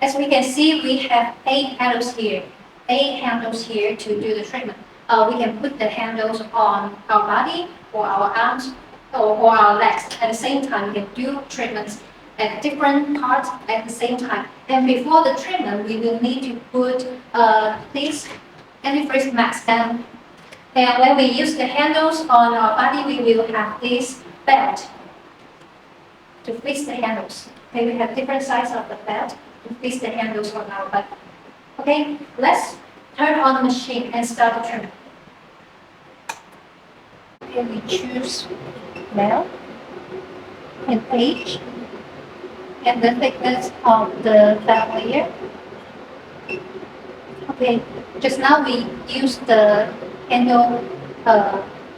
As we can see, we have 8 handles here. 8 handles here to do the treatment. We can put the handles on our body or our arms or our legs at the same time. We can do treatments at different parts at the same time. And before the treatment, we will need to put this antifreeze mask. And when we use the handles on our body, we will have this belt to fix the handles. Okay, we have different sizes of the belt to fix the handles on our body. Okay, let's turn on the machine and start the treatment. Okay, we choose male and age and the thickness of the fat layer. Okay, just now we used the handle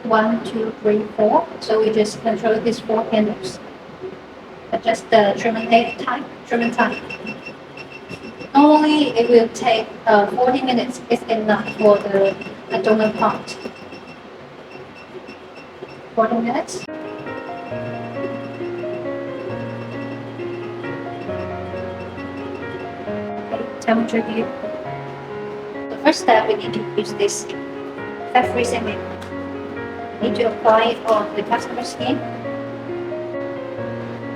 1, 2, 3, 4. So we just control these 4 handles. Adjust the treatment time. Normally, it will take 40 minutes. It's enough for the abdominal part. 40 minutes. Okay, temperature here. The first step, we need to use this fat freezing. Need to apply it on the customer's skin.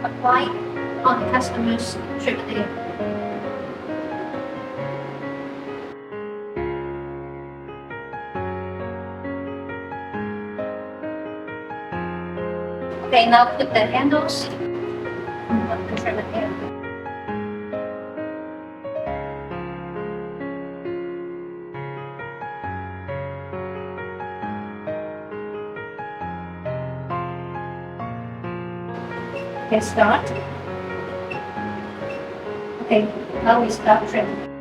Apply on the customer's treatment area. Okay, now put the handles on the treatment area. Okay, start. Okay, now we start treatment.